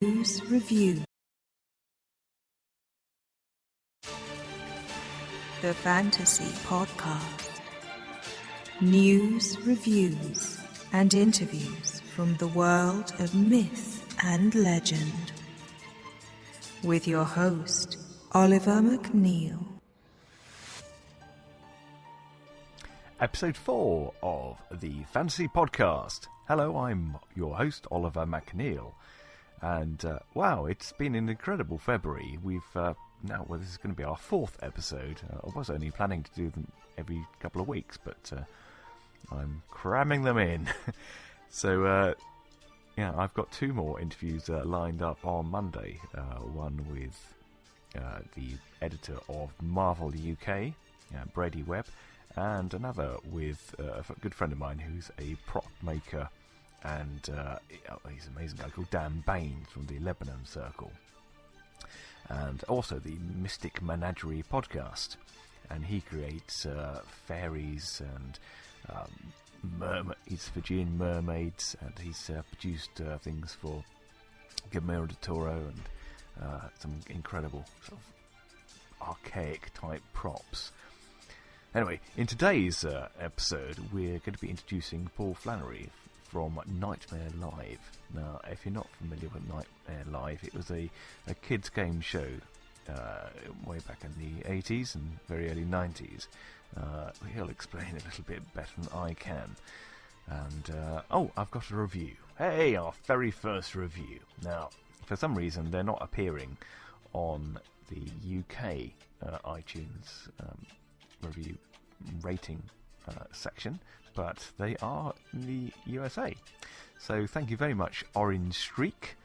News Review. The Fantasy Podcast. News, reviews, and interviews from the world of myth and legend. With your host, Oliver McNeil. Episode 4 of the Fantasy Podcast. Hello, I'm your host, Oliver McNeil. And, wow, it's been an incredible February. We've, this is going to be our 4th episode. I was only planning to do them every couple of weeks, but I'm cramming them in. So, I've got 2 more interviews lined up on Monday. One with the editor of Marvel UK, Brady Webb, and another with a good friend of mine who's a prop maker, and he's an amazing guy called Dan Baines from the Lebanon Circle, and also the Mystic Menagerie podcast, and he creates fairies and he's Fijian mermaids, and he's produced things for Guillermo del Toro and some incredible sort of archaic type props. Anyway, in today's episode, we're going to be introducing Paul Flannery from Knightmare Live. Now, if you're not familiar with Knightmare Live, it was a kids' game show way back in the 80s and very early 90s. He'll explain a little bit better than I can. And, I've got a review. Hey, our very first review. Now, for some reason, they're not appearing on the UK iTunes review rating section, but they are in the USA. So thank you very much, Orange Streak,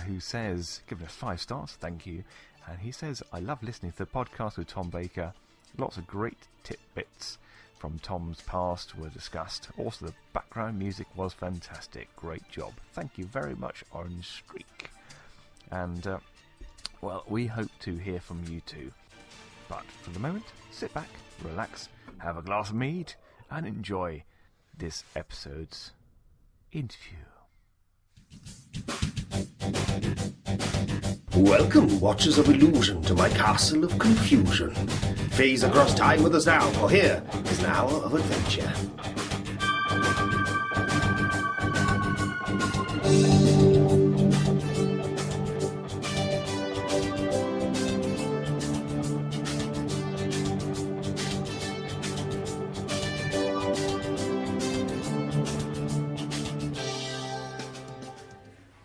who says, given us 5 stars, thank you. And he says, I love listening to the podcast with Tom Baker. Lots of great tidbits from Tom's past were discussed. Also, the background music was fantastic. Great job. Thank you very much, Orange Streak. And, we hope to hear from you too. But for the moment, sit back, relax, have a glass of mead, and enjoy this episode's interview. Welcome, Watchers of Illusion, to my castle of confusion. Phase across time with us now, for here is an hour of adventure.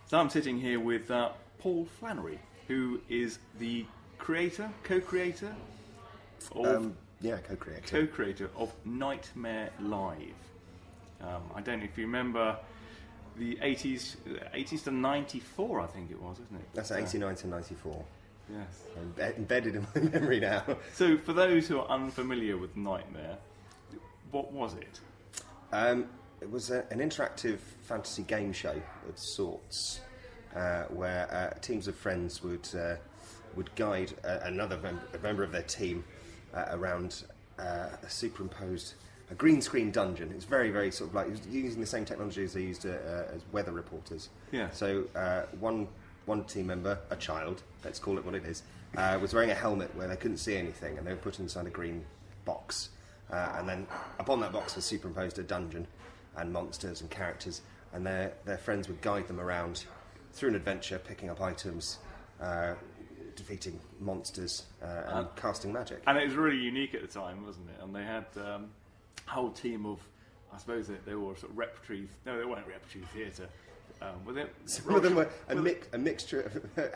So I'm sitting here with Paul Flannery, who is the co-creator of Knightmare Live. I don't know if you remember the 80s to 94, I think it was, isn't it? That's 89 to 94. Yes. Embedded in my memory now. So for those who are unfamiliar with Knightmare, what was it? It was an interactive fantasy game show of sorts, where teams of friends would guide another member of their team around a green screen dungeon. It's very, very sort of like, it was using the same technology as they used as weather reporters. Yeah. So one team member, a child, let's call it what it is, was wearing a helmet where they couldn't see anything, and they were put inside a green box. And then upon that box was superimposed a dungeon and monsters and characters, and their friends would guide them around through an adventure, picking up items, defeating monsters, and casting magic. And it was really unique at the time, wasn't it? And they had a whole team of, I suppose they were sort of repertory. No, they weren't repertory theatre. Some of them were a mixture of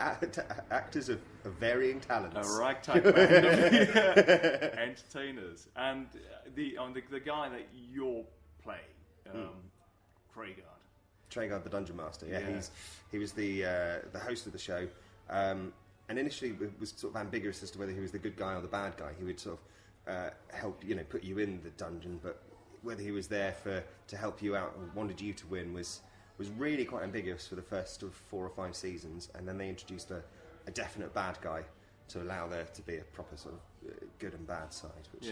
actors of varying talents. A ragtag band of entertainers. And the guy that you're playing, Traegard, the Dungeon Master. Yeah. He was the host of the show, and initially it was sort of ambiguous as to whether he was the good guy or the bad guy. He would sort of help, put you in the dungeon, but whether he was there to help you out or wanted you to win was really quite ambiguous for the first sort of 4 or 5 seasons, and then they introduced a definite bad guy to allow there to be a proper sort of good and bad side. Which,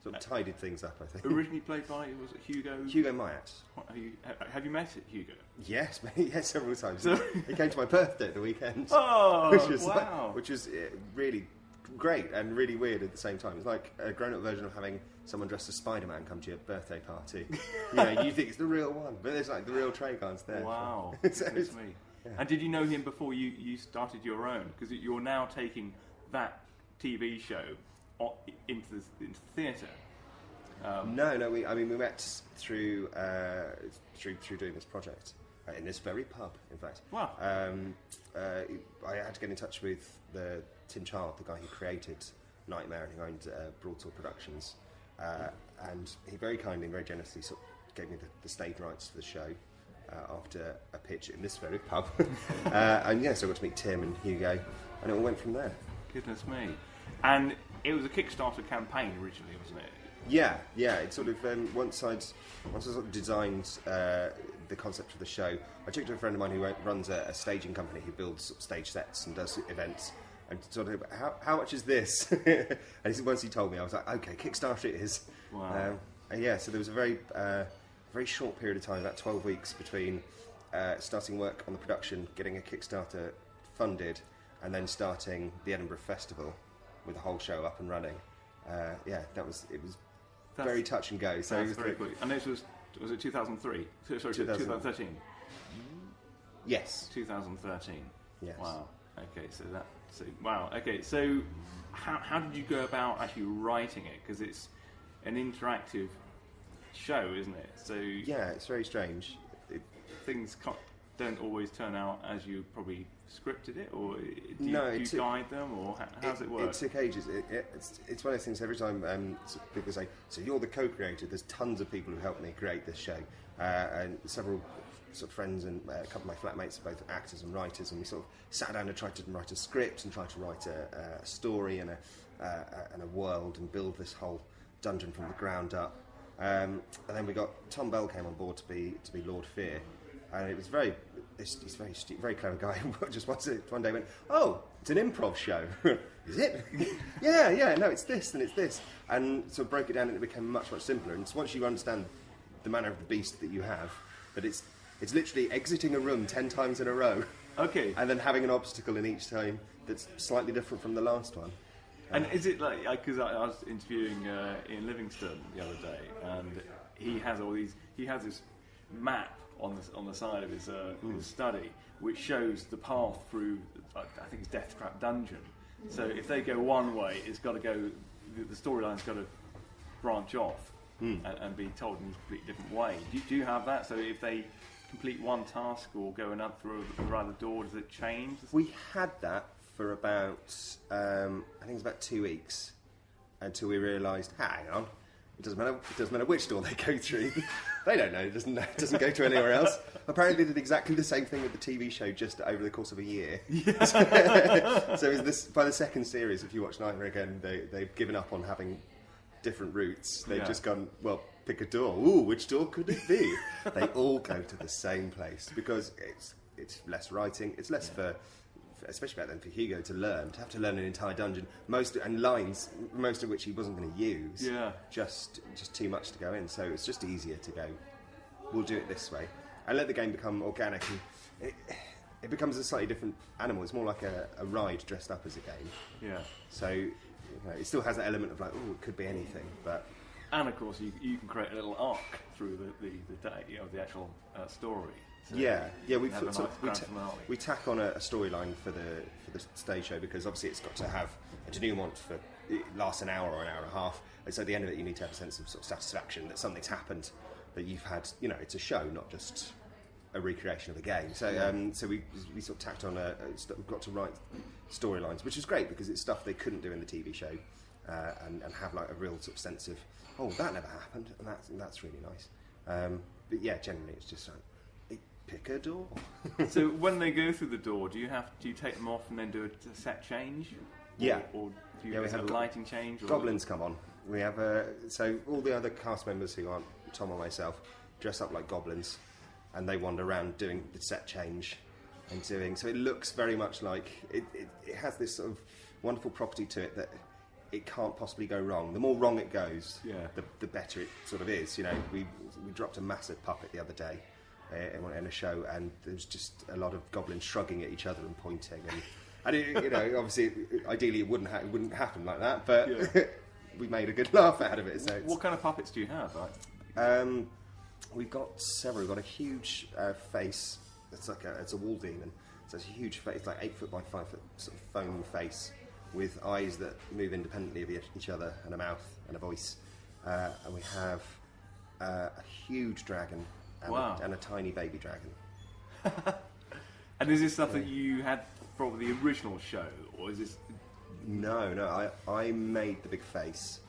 sort of tidied things up, I think. Originally played by, was it Hugo? Hugo Myatt. Have you met Hugo? Yes, several times. He came to my birthday at the weekend. Oh, wow. Which was really great and really weird at the same time. It's like a grown-up version of having someone dressed as Spider-Man come to your birthday party. You think it's the real one, but there's like the real Traegon's there. Wow, So goodness me. Yeah. And did you know him before you started your own? Because you're now taking that TV show into the theatre. No. We met through doing this project in this very pub, in fact. Wow. I had to get in touch with Tim Child, the guy who created Knightmare and who owned Broadsaw Productions, and he very kindly and very generously sort of gave me the stage rights for the show after a pitch in this very pub. So I got to meet Tim and Hugo, and it all went from there. Goodness me. And it was a Kickstarter campaign originally, wasn't it? Yeah. It's sort of once I sort of designed the concept of the show, I took to a friend of mine who runs a staging company who builds sort of stage sets and does events, and sort of how much is this? And once he told me, I was like, okay, Kickstarter it is. Wow. So there was a very short period of time, about 12 weeks between starting work on the production, getting a Kickstarter funded, and then starting the Edinburgh Festival with the whole show up and running. It was very touch and go. So that's very quick. And this was it 2003? Sorry, 2013. Yes. 2013. Yes. Wow. Okay, so how did you go about actually writing it? Because it's an interactive show, isn't it? So yeah, it's very strange. Things don't always turn out as you probably scripted it, or do you guide them, or how does it work? It took ages. It's one of those things. Every time people say, "So you're the co-creator," there's tons of people who helped me create this show, and several sort of friends and a couple of my flatmates are both actors and writers, and we sort of sat down and tried to write a script and tried to write a story and a world and build this whole dungeon from the ground up. And then we got Tom Bell came on board to be Lord Fear, and it was he's a very clever guy. Just one day went, "Oh, it's an improv show." Is it? yeah. No, it's this and it's this, and so broke it down, and it became much simpler. And so once you understand the manner of the beast that you have, that it's literally exiting a room 10 times in a row. Okay. And then having an obstacle in each time that's slightly different from the last one. And is it like, because I was interviewing Ian Livingstone the other day, and he has this map on the side of his study, which shows the path through, I think it's Death Trap Dungeon. So if they go one way, it's got to go, the storyline's got to branch off and be told in a completely different way. Do you have that? So if they complete one task or go another through another door, does it change? We had that for about, I think it was about 2 weeks, until we realised, hang on, it doesn't matter which door they go through. They don't know. It doesn't go to anywhere else. Apparently, they did exactly the same thing with the TV show just over the course of a year. Yeah. So it was this, by the second series, if you watch Knightmare again, they've given up on having different routes. They've just gone, well, pick a door. Ooh, which door could it be? They all go to the same place because it's less writing. It's less for especially back then for Hugo to have to learn an entire dungeon, most of which he wasn't going to use. Yeah. Just too much to go in. So it's just easier to go, we'll do it this way, and let the game become organic. And it becomes a slightly different animal. It's more like a ride dressed up as a game. Yeah. So it still has that element of like, oh, it could be anything, but. And of course, you can create a little arc through the day, the actual story. So we tack on a storyline for the stage show, because obviously it's got to have a denouement it lasts an hour or an hour and a half, and so at the end of it you need to have a sense of sort of satisfaction that something's happened, that you've had, it's a show, not just a recreation of a game. So so we sort of tacked on we've got to write storylines, which is great because it's stuff they couldn't do in the TV show, and have like a real sort of sense of, oh, that never happened, and that's really nice. But yeah, generally it's just like, pick a door. So when they go through the door, do you take them off and then do a set change? Yeah. Or do you have a lighting change? Goblins come on. We have so all the other cast members who aren't Tom or myself dress up like goblins, and they wander around doing the set change and doing. So it looks very much like it has this sort of wonderful property to it that it can't possibly go wrong. The more wrong it goes, yeah. the better it sort of is. You know, we dropped a massive puppet the other day in a show, and there was just a lot of goblins shrugging at each other and pointing, and it, you know, obviously, ideally it wouldn't happen like that, but yeah. We made a good laugh out of it. So what kind of puppets do you have? Like? We've got several. We've got a huge face. It's a wall demon. So it's a huge face, like 8 foot by 5 foot sort of foam face, with eyes that move independently of each other, and a mouth and a voice. And we have a huge dragon and a tiny baby dragon. And is this stuff that you had from the original show, or is this? No. I made the big face,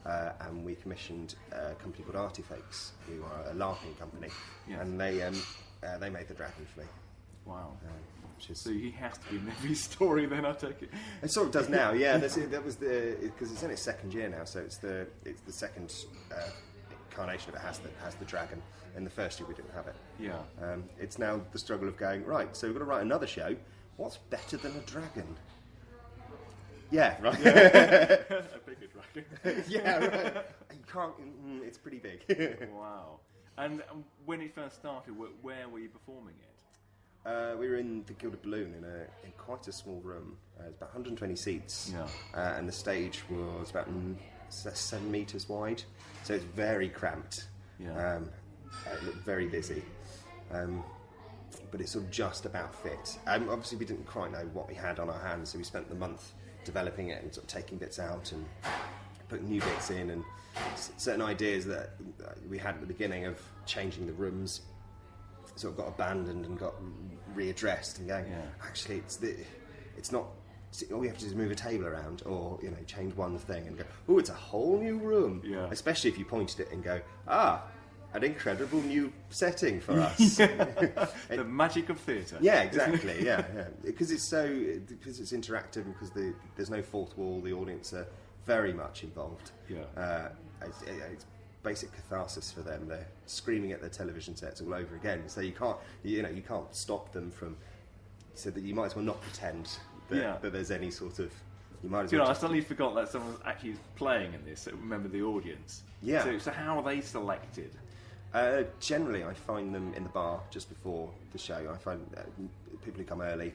and we commissioned a company called Artifakes, who are a LARPing company, yes. And they made the dragon for me. Wow. So he has to be in every story then, I take it. It sort of does now, yeah. That was because it's in its second year now, so it's the second incarnation of it has the dragon. In the first year we didn't have it. Yeah. It's now the struggle of going, right, so we've got to write another show. What's better than a dragon? Yeah, right. Yeah. A bigger dragon. Yeah, right. You can't. It's pretty big. Wow. And when it first started, where were you performing it? We were in the Gilded Balloon in quite a small room. It's about 120 seats, yeah. And the stage was about 7 meters wide, so it's very cramped. Yeah. It looked very busy, but it sort of just about fit. Obviously, we didn't quite know what we had on our hands, so we spent the month developing it and sort of taking bits out and putting new bits in, and certain ideas that we had at the beginning of changing the rooms sort of got abandoned and got readdressed, and going, actually, it's not. All we have to do is move a table around, or change one thing, and go, oh, it's a whole new room. Yeah. Especially if you pointed it and go, an incredible new setting for us. The magic of theatre. Yeah, exactly. Yeah. Because it's interactive, and because there's no fourth wall. The audience are very much involved. Yeah. It's basic catharsis for them. They're screaming at their television sets all over again. So you can't stop them from. So that you might as well not pretend that there's any sort of. You might as well. I suddenly forgot that someone actually playing in this. So remember the audience. Yeah. So how are they selected? Generally, I find them in the bar just before the show. I find people who come early,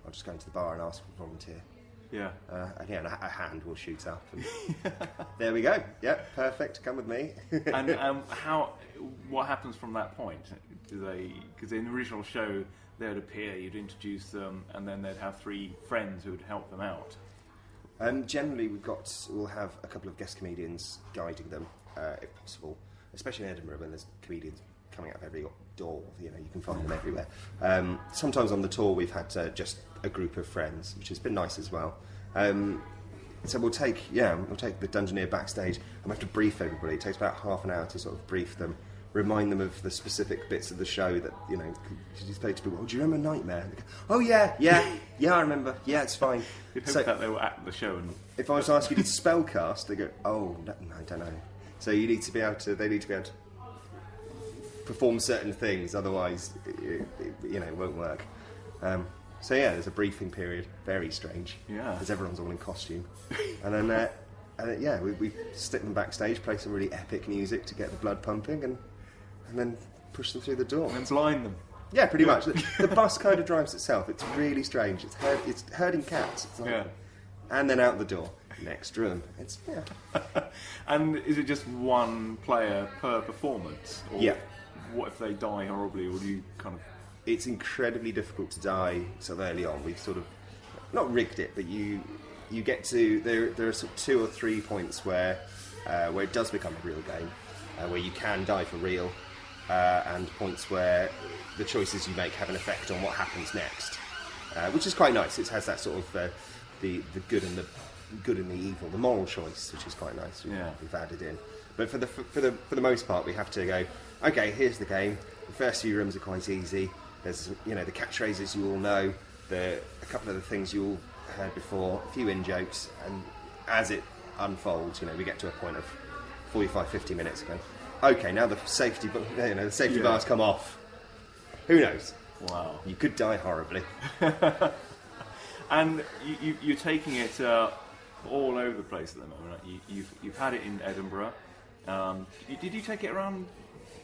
I'll just go into the bar and ask for a volunteer. Yeah. Again, a hand will shoot up. And there we go. Yeah, perfect. Come with me. And what happens from that point? Because in the original show, they would appear, you'd introduce them, and then they'd have 3 friends who would help them out. Generally, we'll have a couple of guest comedians guiding them, if possible. Especially in Edinburgh, when there's comedians coming out of every door, you can find them everywhere. Sometimes on the tour, we've had just a group of friends, which has been nice as well. So we'll take the Dungeoneer backstage, and we have to brief everybody. It takes about half an hour to sort of brief them, remind them of the specific bits of the show that you say to people. Oh, do you remember Knightmare? Go, oh yeah, I remember. Yeah, it's fine. You'd hope that they were at the show. And if I was to ask you to spellcast, they go, oh, no, I don't know. So they need to be able to perform certain things, otherwise it won't work. So there's a briefing period, very strange, because everyone's all in costume, and then we stick them backstage, play some really epic music to get the blood pumping, and then push them through the door. And then blind them. Yeah, pretty much. The bus kind of drives itself. It's really strange. It's herding cats. It's like, and then out the door. Next room. It's And is it just one player per performance? Or what if they die horribly, or do you kind of? It's incredibly difficult to die so early on. We've sort of not rigged it, but you get to there are sort of 2 or 3 points where it does become a real game, where you can die for real, and points where the choices you make have an effect on what happens next, which is quite nice. It has that sort of the good and the evil, the moral choice, which is quite nice. We've added in, but for the most part, we have to go. Okay, here's the game. The first few rooms are quite easy. There's the catchphrases you all know, a couple of the things you all heard before, a few in jokes, and as it unfolds, we get to a point of 45-50 minutes ago. Okay, now the safety bars come off. Who knows? Wow, you could die horribly. And you're taking it all over the place at the moment. You've had it in Edinburgh. Did you take it around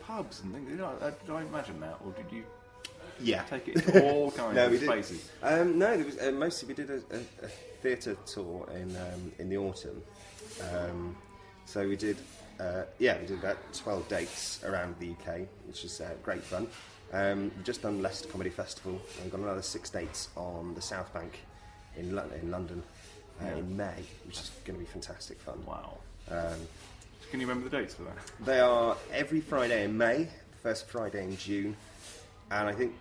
pubs and things? Did I imagine that, or did you? Yeah. Take it to all kinds of places. No, there was mostly we did a theatre tour in the autumn. So we did about 12 dates around the UK, which was great fun. We've just done Leicester Comedy Festival, and we've got another 6 dates on the South Bank in London in May, which is going to be fantastic fun. Wow. Can you remember the dates for that? They are every Friday in May, the first Friday in June, and I think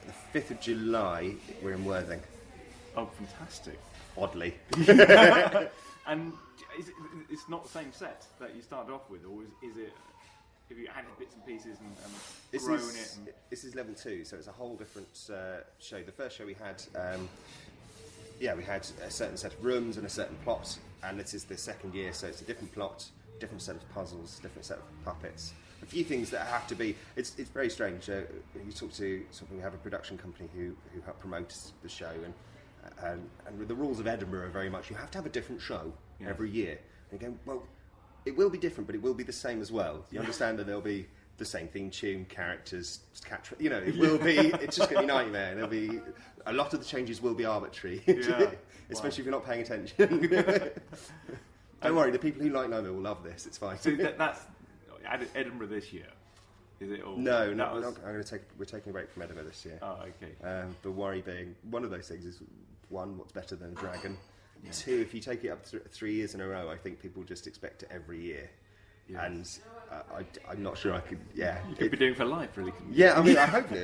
the 5th of July we're in Worthing. Oh, fantastic. Oddly. And it's not the same set that you started off with, or is it, have you added bits and pieces and grown it? This is level 2, so it's a whole different show. The first show we had, we had a certain set of rooms and a certain plot, and this is the second year, so it's a different plot, different set of puzzles, different set of puppets. A few things that have to be. It's very strange. You talk to we have a production company who help promote the show, and with the rules of Edinburgh are very much you have to have a different show every year. And you go, well, it will be different, but it will be the same as well. You understand that there'll be the same theme tune, characters, it will be. It's just going to be Knightmare. There'll be a lot of the changes will be arbitrary, especially if you're not paying attention. Don't worry, the people who like Knightmare will love this. It's fine. So that's Edinburgh this year. Is it all? No, we're taking a break from Edinburgh this year. Oh, okay. The worry being one of those things is 1, what's better than a dragon? 2, if you take it up 3 years in a row, I think people just expect it every year. Yeah. And I'm not sure I could. Yeah, you could be doing it for life, really. Yeah, I mean, hopefully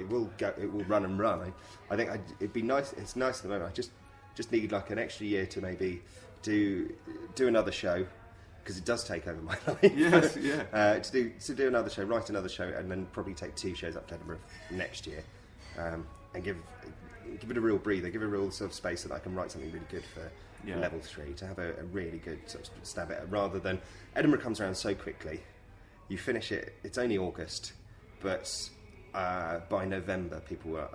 it will go. It will run and run. I think it'd be nice. It's nice at the moment. I just need like an extra year to maybe do another show. Because it does take over my life. Yes, yeah. To do another show, write another show, and then probably take 2 shows up to Edinburgh next year, and give it a real breather, give it a real sort of space so that I can write something really good for level 3, to have a really good sort of stab at it, rather than Edinburgh comes around so quickly. You finish it, it's only August, but by November people are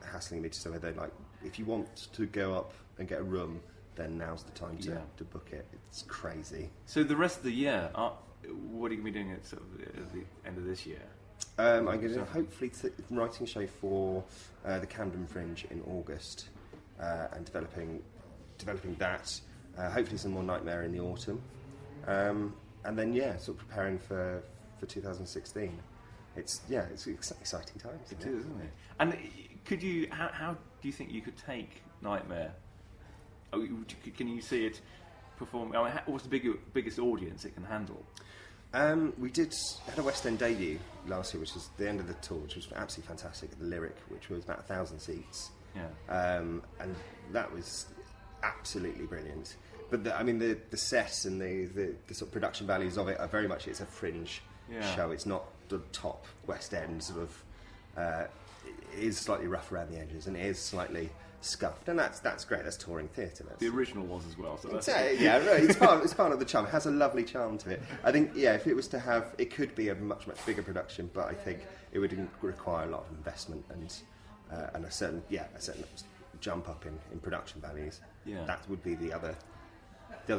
hassling me to say they're like, if you want to go up and get a room, then now's the time to book it. It's crazy. So the rest of the year, what are you going to be doing at the end of this year? I'm going to hopefully writing a show for the Camden Fringe in August, and developing that. Hopefully some more Knightmare in the autumn, and then sort of preparing for 2016. It's exciting times. It is, isn't it? And could you? How do you think you could take Knightmare? Can you see it perform? I mean, what's the biggest audience it can handle? We had a West End debut last year, which was the end of the tour, which was absolutely fantastic at the Lyric, which was about 1,000 seats. Yeah. And that was absolutely brilliant. But the set and the sort of production values of it are very much, it's a fringe show. It's not the top West End sort of. It is slightly rough around the edges, and it is slightly scuffed, and that's great. That's touring theatre. The original was as well. So that's it's part of the charm. It has a lovely charm to it. I think if it was to have, it could be a much bigger production, but I think it would require a lot of investment and a certain jump up in production values. Yeah. That would be the other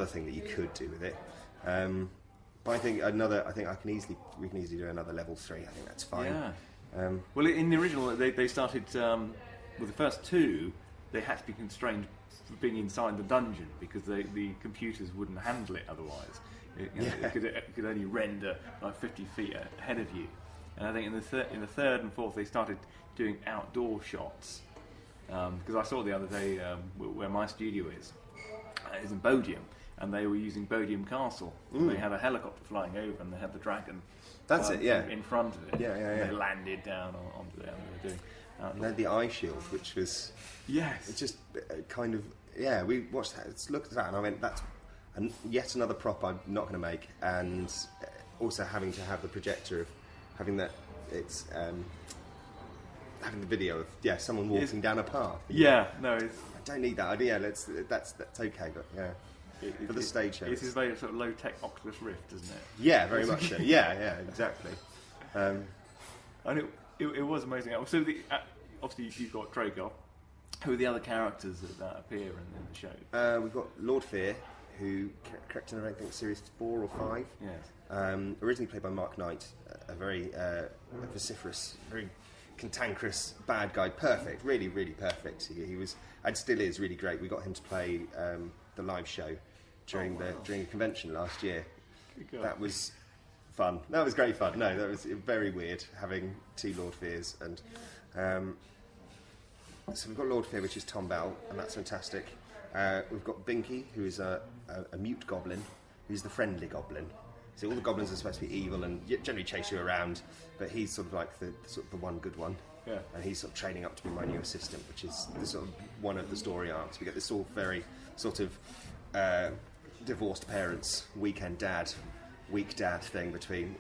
thing that you could do with it. But I think we can easily do another level 3. I think that's fine. Yeah. Well, in the original, they started with the first 2. They had to be constrained for being inside the dungeon because the computers wouldn't handle it otherwise. It could only render like 50 feet ahead of you. And I think in the third and fourth they started doing outdoor shots. Because I saw the other day where my studio is in Bodiam, and they were using Bodiam Castle. They had a helicopter flying over, and they had the dragon. That's it, yeah. In front of it. Yeah. And they landed down onto there, and they were doing. And they had the eye shield, which was it's just kind of we watched that. Let's look at that, and I went, that's yet another prop I'm not going to make, and also having to have the projector of having that it's having the video of someone walking down a path. I don't need that. That's okay, but for the stage show, it's this very sort of low tech Oculus Rift, isn't it? Yeah, very much so. Yeah, exactly. And it was amazing. So obviously you've got Draco. Who are the other characters that appear in the show? We've got Lord Fear, who, correct in I think series 4 or 5. Yes. Originally played by Mark Knight, a very vociferous, very cantankerous bad guy. Perfect, really, really perfect. He was, and still is, really great. We got him to play the live show during a convention last year. That was fun. That was great fun. No, that was very weird having 2 Lord Fears, and so we've got Lord Fear, which is Tom Bell, and that's fantastic. We've got Binky, who is a mute goblin, who's the friendly goblin. So all the goblins are supposed to be evil and generally chase you around, but he's sort of like the one good one. Yeah. And he's sort of training up to be my new assistant, which is the sort of one of the story arcs. We get this all very sort of divorced parents, weak dad thing between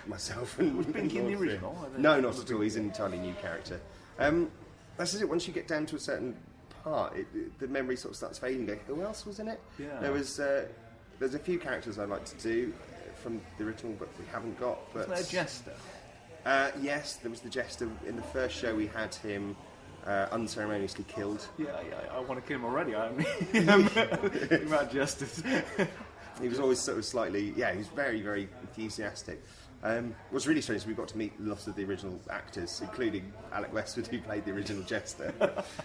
myself and Was Binky in the original? No, not at all. He's an entirely new character. That's it. Once you get down to a certain part, the memory sort of starts fading. Go, who else was in it? Yeah. There's a few characters I'd like to do from the original, but we haven't got. But was there a jester? Yes, there was the jester. In the first show, we had him unceremoniously killed. Yeah, I want to kill him already. Think about jesters. He was always sort of slightly, he was very, very enthusiastic. What's really strange is we got to meet lots of the original actors, including Alec Westwood, who played the original Jester,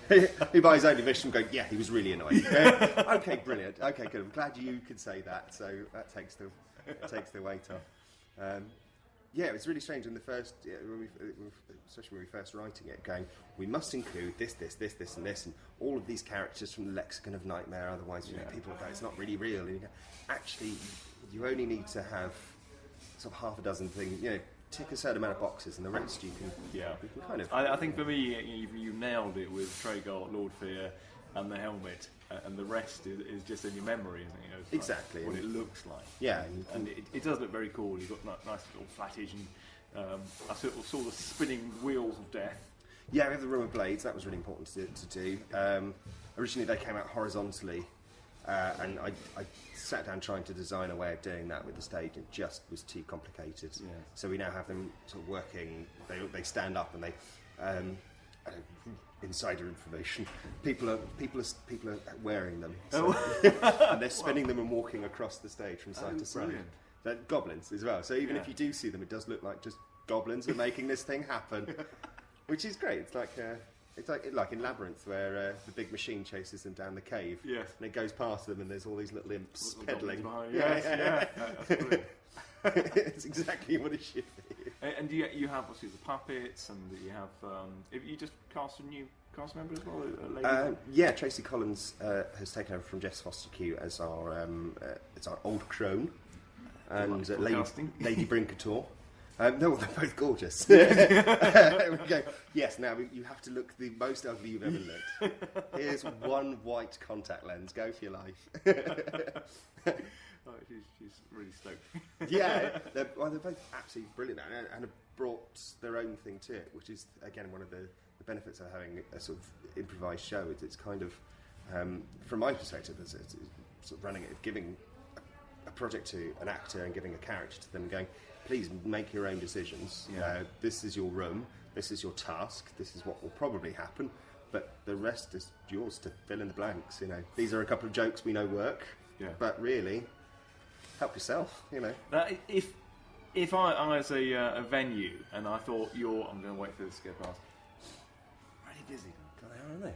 who by his own admission going, he was really annoying. Okay, brilliant. Okay, good. I'm glad you could say that. So that takes the weight off. It was really strange in the first, especially when we were first writing it, going, we must include this, and this, and all of these characters from the lexicon of Knightmare, otherwise people will go, it's not really real. And you go, actually, you only need to have sort of half a dozen things, tick a certain amount of boxes, and the rest you can kind of... I think for me, you nailed it with Traeger, Lord Fear, and the helmet, and the rest is just in your memory, isn't it? Exactly. What it looks like. Yeah. And it does look very cool. You've got nice little flattage, and I saw the spinning wheels of death. Yeah, we have the room of blades. That was really important to do. Originally, they came out horizontally, and I sat down trying to design a way of doing that with the stage. It just was too complicated. Yeah. So we now have them sort of working. They stand up and they. Insider information. People are wearing them, so and they're spinning them and walking across the stage from side to side. Brilliant. They're goblins as well. So even if you do see them, it does look like just goblins are making this thing happen, which is great. It's like in Labyrinth, where the big machine chases them down the cave, and it goes past them, and there's all these little imps peddling. That's brilliant. It's exactly what it should be. And you have obviously the puppets, and you have. You just cast a new cast member as well. Tracy Collins has taken over from Jess Foster Q as our old crone, and Lady Brincator. No, they're both gorgeous. We go, yes, now you have to look the most ugly you've ever looked. Here's one white contact lens. Go for your life. Oh, she's really stoked. They're both absolutely brilliant and have brought their own thing to it, which is, again, one of the benefits of having a sort of improvised show. It's kind of, from my perspective, it's sort of running it, giving a project to an actor and giving a character to them, going, please make your own decisions. This is your room, this is your task, this is what will probably happen, but the rest is yours to fill in the blanks. These are a couple of jokes we know work, but really... help yourself, Now, if I was a venue and I thought I'm going to wait for this to go past. Really busy. God, I don't know.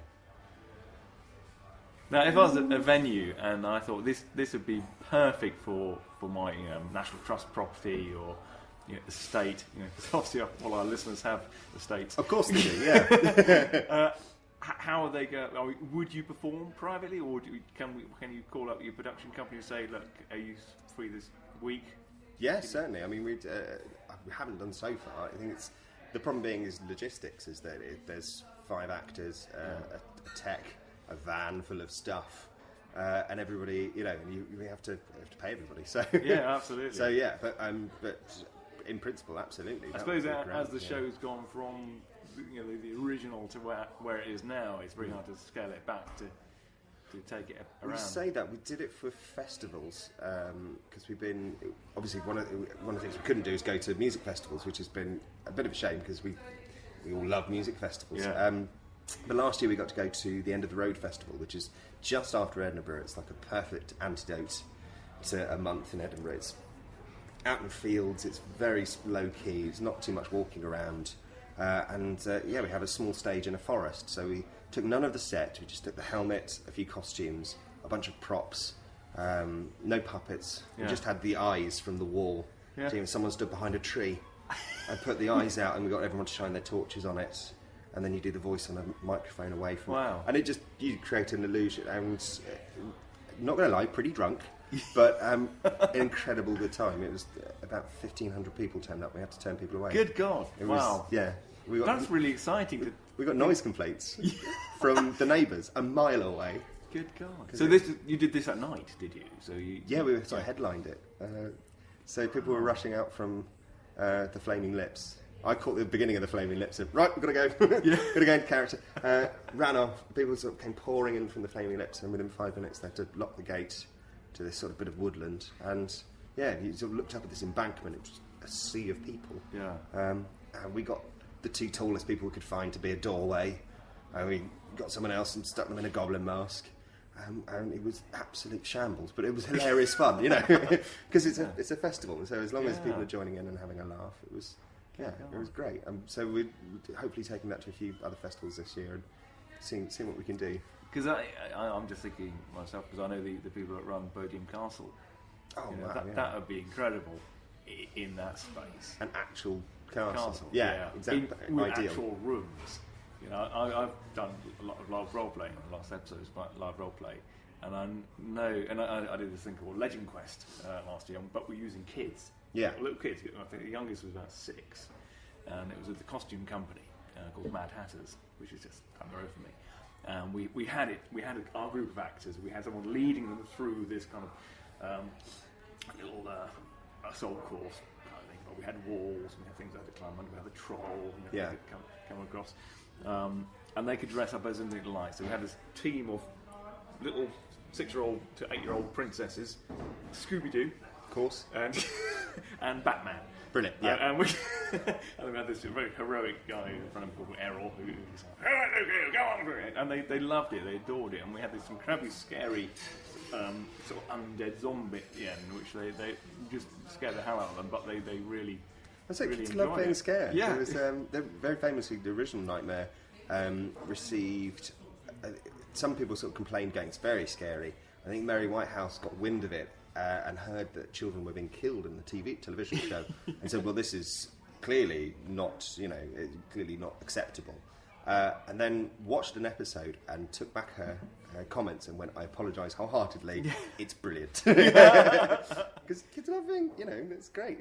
Now, if I was a venue and I thought this would be perfect for my National Trust property or estate, because obviously all our listeners have estates. Of course they do. Yeah. How are they going? Would you perform privately, or can you call up your production company and say, "Look, are you free this week?" Yeah, certainly. I mean, we haven't done so far. I think it's the problem being is logistics. Is that there's 5 actors, a tech, a van full of stuff, and everybody. And we have to pay everybody. So yeah, absolutely. So yeah, but in principle, absolutely. I suppose as the show's gone from the original to where it is now, it's very hard to scale it back to take it around. We say that we did it for festivals because we've been obviously one of the things we couldn't do is go to music festivals, which has been a bit of a shame because we all love music festivals. But last year we got to go to the End of the Road Festival, which is just after Edinburgh. It's like a perfect antidote to a month in Edinburgh. It's out in the fields, it's very low-key, there's not too much walking around. We have a small stage in a forest, so we took none of the set, we just took the helmet, a few costumes, a bunch of props, no puppets, we just had the eyes from the wall. Yeah. So someone stood behind a tree and put the eyes out, and we got everyone to shine their torches on it, and then you do the voice on a microphone away from it. And it just, you create an illusion, and not going to lie, pretty drunk, but an incredible good time. It was about 1,500 people turned up, we had to turn people away. Good God, wow. That's really exciting. We got noise complaints from the neighbours a mile away. Good God. So you did this at night, did you? I headlined it. So people were rushing out from the Flaming Lips. I caught the beginning of the Flaming Lips and, right, we've got to go. Got to go into character. Ran off. People sort of came pouring in from the Flaming Lips, and within 5 minutes they had to lock the gate to this sort of bit of woodland. And you sort of looked up at this embankment. It was a sea of people. Yeah. And we got the 2 tallest people we could find to be a doorway. And we got someone else and stuck them in a goblin mask. And it was absolute shambles, but it was hilarious fun, because it's a festival. So as long as people are joining in and having a laugh, it was great. So we're hopefully taking that to a few other festivals this year and seeing what we can do. Because I'm just thinking myself, because I know the people that run Bodiam Castle. Oh, that would be incredible in that space. An actual castle. Yeah, exactly. With Ideal. actual rooms. I've done a lot of live role playing in the last episodes, live role play, and I know, and I did this thing called Legend Quest last year, but we're using kids. Yeah, little kids. I think the youngest was about 6, and it was with the costume company called Mad Hatters, which is just down the road from me. And we had our group of actors. We had someone leading them through this kind of little assault course kind of thing. But we had walls, we had things I had to climb under. We had the troll, and had to come across. And they could dress up as anything they liked. So we had this team of little 6-year-old to 8-year-old princesses, Scooby-Doo, of course, and Batman. Brilliant. Yeah. And we had this very heroic guy in front of him called Errol, who was like, go on, and they loved it, they adored it, and we had this incredibly scary sort of undead zombie at the end, which they just scared the hell out of them, but they really. That's it. Really Kids love being scared. Yeah. It was, very famously, the original Knightmare received. Some people sort of complained, going, "It's very scary." I think Mary Whitehouse got wind of it and heard that children were being killed in the television show, and said, "Well, this is clearly not, clearly not acceptable." And then watched an episode and took back her comments and went, "I apologise wholeheartedly. It's brilliant." Because kids love being, it's great.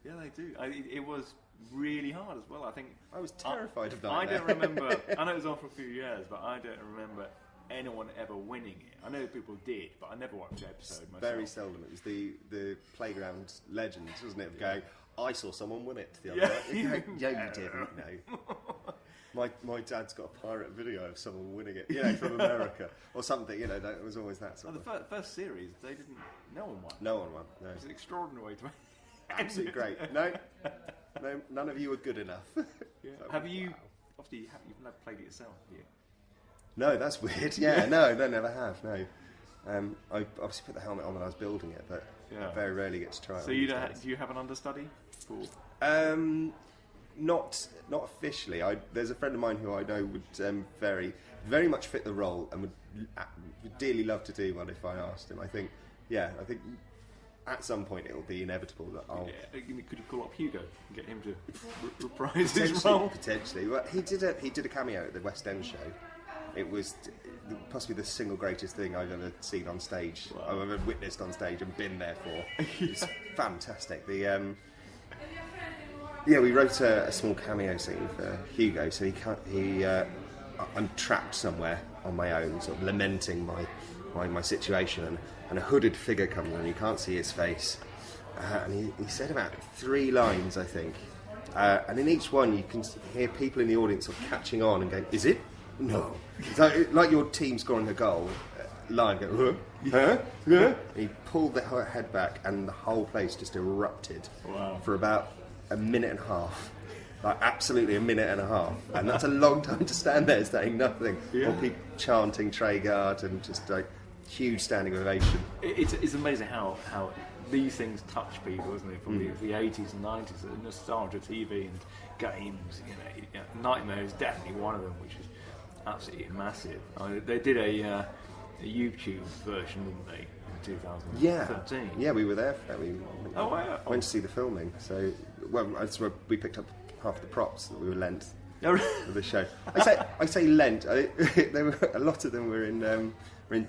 Yeah, they do. It was really hard as well. I think I was terrified of that. I don't remember. I know it was on for a few years, but I don't remember anyone ever winning it. I know people did, but I never watched the episode myself. Very seldom. It was the playground legends, wasn't it? Of going, I saw someone win it the other night. You didn't. No. My dad's got a pirate video of someone winning it, from America or something. It was always that sort of. The first series, no one won. No one won. No. It was an extraordinary way to. Absolutely great. No, none of you were good enough. Yeah. Have you? Obviously, you've never played it yourself, have you? No, that's weird. Yeah, no, never have. No, I obviously put the helmet on when I was building it, but I very rarely get to try it. So do you have an understudy? Not officially. There's a friend of mine who I know would very much fit the role and would dearly love to do one if I asked him. I think at some point it'll be inevitable that I'll. Yeah. Could you call up Hugo and get him to reprise his role? Potentially. Well, he did a cameo at the West End show. It was possibly the single greatest thing I've ever seen on stage. Wow. I've ever witnessed on stage and been there for. It's fantastic. We wrote a small cameo scene for Hugo, so I'm trapped somewhere on my own, sort of lamenting my situation, and a hooded figure comes and you can't see his face, and he said about 3 lines, I think, and in each one you can hear people in the audience sort of catching on and going, "Is it? No." It's like your team scoring a goal live, go, huh? And he pulled the head back and the whole place just erupted for about a minute and a half. like absolutely a minute and a half, and that's a long time to stand there saying nothing, or people chanting Treguard and just like huge standing ovation. It's amazing how these things touch people, isn't it? From the 80s and 90s, the nostalgia TV and games. Knightmare is definitely one of them, which is absolutely massive. They did a YouTube version, didn't they, in 2013? Yeah, we were there for that. We went to see the filming. So, that's where we picked up half the props that we were lent for the show. I say lent. There were a lot of them were in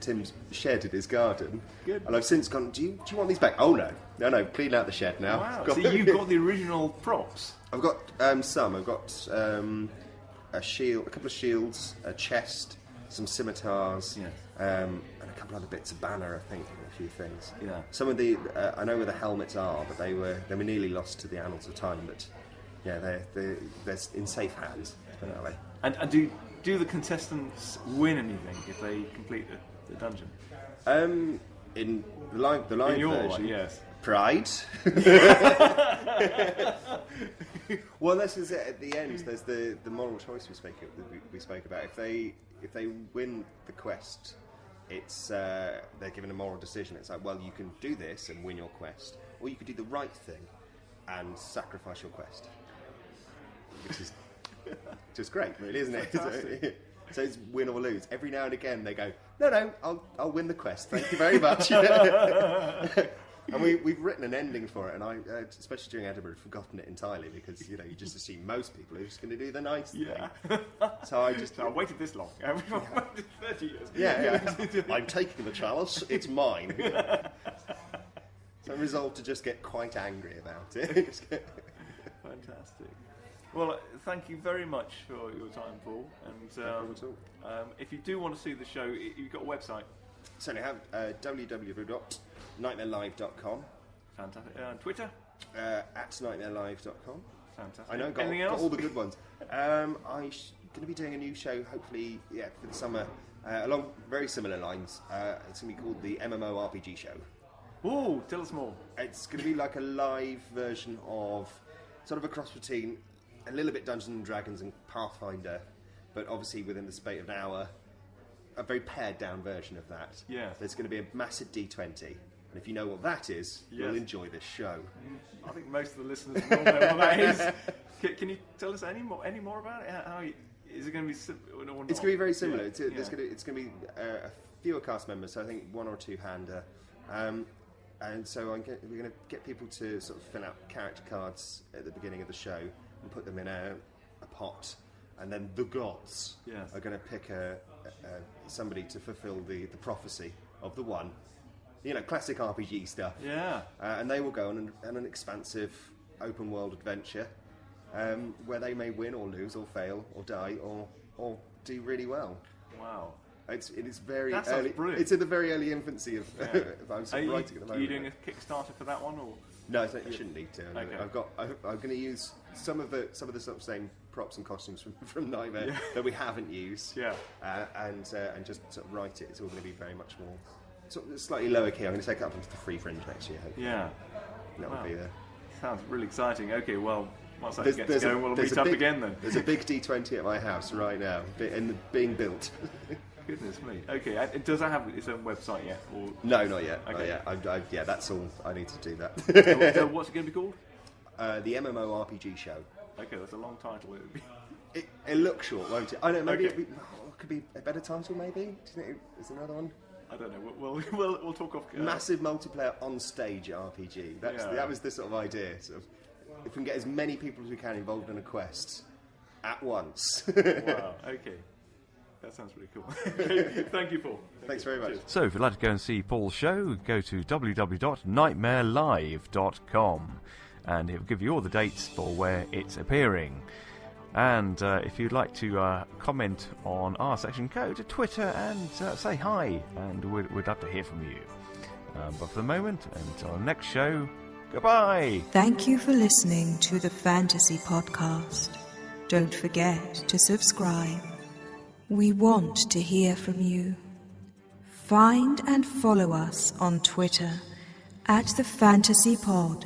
Tim's shed in his garden. Good. And I've since gone, do you want these back? Oh no, clean out the shed now. Wow. So you've got the original props? I've got some. I've got a shield, a couple of shields, a chest, some scimitars, and a couple other bits, a banner, I think, and a few things. Yeah. Some of the I know where the helmets are, but they were nearly lost to the annals of time. But yeah, they're in safe hands. Put it that way. And do the contestants win anything if they complete the dungeon? In the live version, one, yes. Pride. Well, this is it. At the end, there's the moral choice we spoke about. If they win the quest, it's they're given a moral decision. It's like, well, you can do this and win your quest, or you could do the right thing and sacrifice your quest, which is just great, really, isn't it? So it's win or lose. Every now and again they go, no, I'll win the quest. Thank you very much. And we've written an ending for it, and I, especially during Edinburgh, forgotten it entirely because you just assume most people are just going to do the nice thing. So I waited this long. I've waited 30 years. Yeah. I'm taking the chalice. It's mine. So I'm resolved to just get quite angry about it. Fantastic. Well, thank you very much for your time, Paul. And if you do want to see the show, you've got a website. Certainly have www.knightmarelive.com. Fantastic. Twitter? At knightmarelive.com. Fantastic. I know, got all the good ones. I'm going to be doing a new show, hopefully, for the summer, along very similar lines. It's going to be called the MMORPG Show. Oh, tell us more. It's going to be like a live version of sort of a cross between a little bit Dungeons and Dragons and Pathfinder, but obviously within the space of an hour, a very pared down version of that. Yes. There's going to be a massive D20, and if you know what that is, you'll enjoy this show. I think most of the listeners will know what that is. Can you tell us any more about it? How is it going to be or not? It's going to be very similar. It's going to be a fewer cast members, so I think one or two hander. And so we're going to get people to sort of fill out character cards at the beginning of the show and put them in a pot, and then the gods are going to pick somebody to fulfill the prophecy of the one. Classic RPG stuff. Yeah. And they will go on an expansive open world adventure where they may win or lose or fail or die or do really well. Wow. It is very early. Brilliant. It's in the very early infancy of I'm sort of writing at the moment. Are you doing a Kickstarter for that one, or no? I shouldn't need to. Okay. I'm going to use some of the sort of same props and costumes from Knightmare that we haven't used. Yeah. And just sort of write it. It's all going to be very much more sort of slightly lower key. I'm going to take it up into the free fringe next year. Hopefully. Yeah. That will be there. Sounds really exciting. Okay, well. Once that gets going, we'll meet up again then. There's a big D20 at my house right now, being built. Goodness me. Okay, does that have its own website yet? Or? No, not yet. Okay. Not yet. Yeah, that's all. I need to do that. So what's it going to be called? The MMORPG Show. Okay, that's a long title. It looks short, won't it? I don't know. Maybe it could be a better title. Maybe. Do you think there's another one? I don't know. We'll talk off. Massive multiplayer on stage RPG. That was the sort of idea. Sort of, if we can get as many people as we can involved in a quest at once. Wow. Okay. That sounds really cool. Okay, thank you, Paul. Thanks very much. Cheers. So if you'd like to go and see Paul's show, go to www.knightmarelive.com and it will give you all the dates for where it's appearing. And if you'd like to comment on our section, go to Twitter and say hi, and we'd love to hear from you. But for the moment, until our next show, goodbye! Thank you for listening to the Fantasy Podcast. Don't forget to subscribe. We want to hear from you. Find and follow us on Twitter @TheFantasyPod